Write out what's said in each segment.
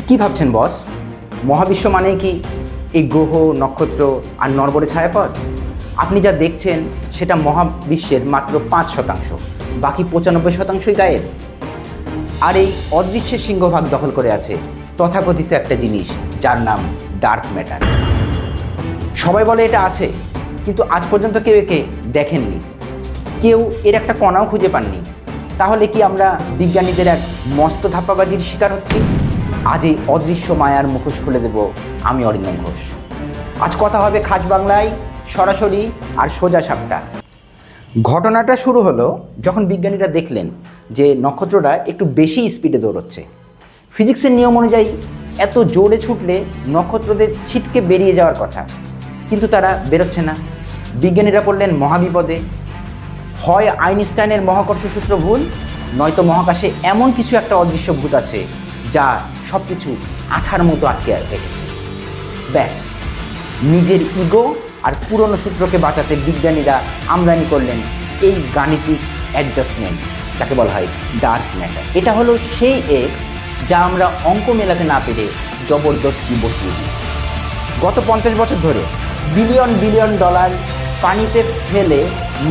কি ভাবছেন বস? মহাবিশ্ব মানেই কি এই গ্রহ, নক্ষত্র আর নরবরে ছায়াপথ? আপনি যা দেখছেন সেটা মহাবিশ্বের মাত্র 5%, বাকি 95%ই গায়েব। আর এই অদৃশ্যের সিংহভাগ দখল করে আছে তথাকথিত একটা জিনিস, যার নাম ডার্ক ম্যাটার। সবাই বলে এটা আছে, কিন্তু আজ পর্যন্ত কেউ একে দেখেননি, কেউ এর একটা কণাও খুঁজে পাননি। তাহলে কি আমরা বিজ্ঞানীদের এক মস্ত ধাপ্পাবাজির শিকার হচ্ছি? আজ এই অদৃশ্য মায়ার মুখোশ খুলে দেব আমি, অরিন্দম ঘোষ। আজ কথা হবে খাস বাংলায়, সরাসরি আর সোজা সাপটা। ঘটনাটা শুরু হলো যখন বিজ্ঞানীরা দেখলেন যে নক্ষত্রটা একটু বেশি স্পিডে দৌড়চ্ছে। ফিজিক্সের নিয়ম অনুযায়ী এত জোরে ছুটলে নক্ষত্রদের ছিটকে বেরিয়ে যাওয়ার কথা, কিন্তু তারা বেরোচ্ছে না। বিজ্ঞানীরা পড়লেন মহাবিপদে। হয় আইনস্টাইনের মহাকর্ষ সূত্র ভুল, নয়তো মহাকাশে এমন কিছু একটা অদৃশ্য ভূত আছে যা সব কিছু আঠার মতো আটকে রেখেছে। ব্যাস, নিজের ইগো আর পুরনো সূত্রকে বাঁচাতে বিজ্ঞানীরা আমদানি করলেন এই গাণিতিক অ্যাডজাস্টমেন্ট, যাকে বলা হয় ডার্ক ম্যাটার। এটা হলো সেই এক্স যা আমরা অঙ্ক মেলাতে না পেরে জবরদস্তি বসিয়ে দিই। গত 50 বছর ধরে বিলিয়ন বিলিয়ন ডলার পানিতে ফেলে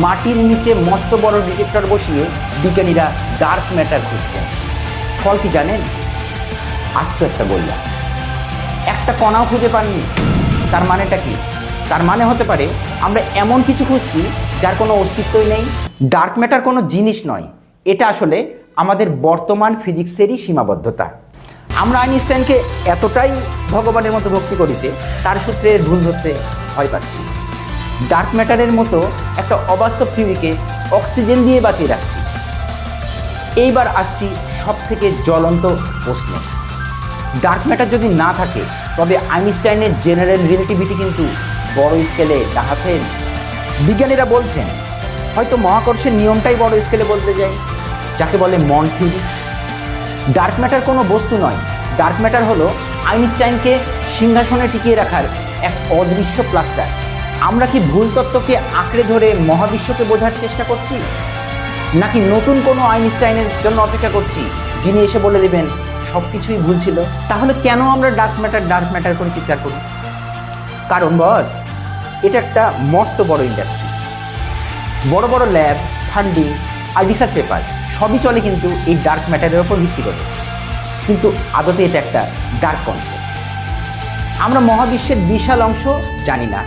মাটির নিচে মস্ত বড় ডিটেক্টর বসিয়ে বিজ্ঞানীরা ডার্ক ম্যাটার খুঁজছেন। ফল কি জানেন? আস্ত একটা বললা, একটা কণাও খুঁজে পাননি। তার মানেটা কি? তার মানে হতে পারে আমরা এমন কিছু খুঁজছি যার কোনো অস্তিত্বই নেই। ডার্ক ম্যাটার কোনো জিনিস নয়, এটা আসলে আমাদের বর্তমান ফিজিক্সেরই সীমাবদ্ধতা। আমরা আইনস্টাইনকে এতটাই ভগবানের মতো ভক্তি করি যে তার সূত্রে ভুল ধরতে ভয় পাচ্ছি। ডার্ক ম্যাটারের মতো একটা অবাস্তব থিওরিকে অক্সিজেন দিয়ে বাঁচিয়ে রাখছি। এইবার আসছি সব থেকে জ্বলন্ত প্রশ্নে। ডার্ক ম্যাটার যদি না থাকে তবে আইনস্টাইনের জেনারেল রিলেটিভিটি কিন্তু বড় স্কেলে ডাহা ফেল। বিজ্ঞানীরা বলছেন হয়তো মহাকর্ষের নিয়মটাই বড় স্কেলে বলতে যায়, যাকে বলে মন থিওরি। ডার্ক ম্যাটার কোনো বস্তু নয়, ডার্ক ম্যাটার হলো আইনস্টাইনকে সিংহাসনে টিকিয়ে রাখার এক অদৃশ্য প্লাস্টার। আমরা কি ভুল তত্ত্বকে আঁকড়ে ধরে মহাবিশ্বকে বোঝার চেষ্টা করছি, নাকি নতুন কোনো আইনস্টাইনের জন্য অপেক্ষা করছি যিনি এসে বলে দেবেন সব কিছুই ভুল ছিল? তাহলে কেন আমরা ডার্ক ম্যাটার করে চিৎকার করি? কারণ বস, এটা একটা মস্ত বড় ইন্ডাস্ট্রি। বড় বড় ল্যাব, ফান্ডিং আর রিসার্চ পেপার সবই চলে কিন্তু এই ডার্ক ম্যাটারের ওপর ভিত্তি করে। কিন্তু আদতে এটা একটা ডার্ক কনসেপ্ট। আমরা মহাবিশ্বের বিশাল অংশ জানি না,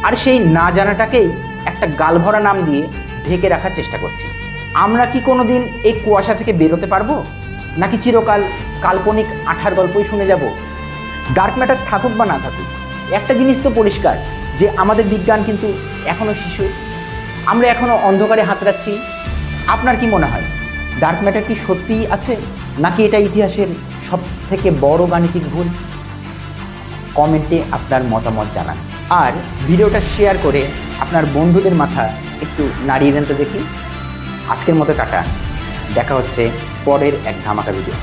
আর সেই না জানাটাকেই একটা গালভরা নাম দিয়ে ঢেকে রাখার চেষ্টা করছি। আমরা কি কোনোদিন এই কুয়াশা থেকে বেরোতে পারবো, নাকি চিরকাল কাল্পনিক আঠার গল্পই শুনে যাব? ডার্ক ম্যাটার থাকুক বা না থাকুক, একটা জিনিস তো পরিষ্কার যে আমাদের বিজ্ঞান কিন্তু এখনও শিশু। আমরা এখনও অন্ধকারে হাতড়াচ্ছি। আপনার কি মনে হয়, ডার্ক ম্যাটার কি সত্যিই আছে, নাকি এটা ইতিহাসের সব থেকে বড় গাণিতিক ভুল? কমেন্টে আপনার মতামত জানান, আর ভিডিওটা শেয়ার করে আপনার বন্ধুদের মাথা একটু নাড়িয়ে দেন তো দেখি। আজকের মতো টাটা, দেখা হচ্ছে পরের এক ধামাকা ভিডিও।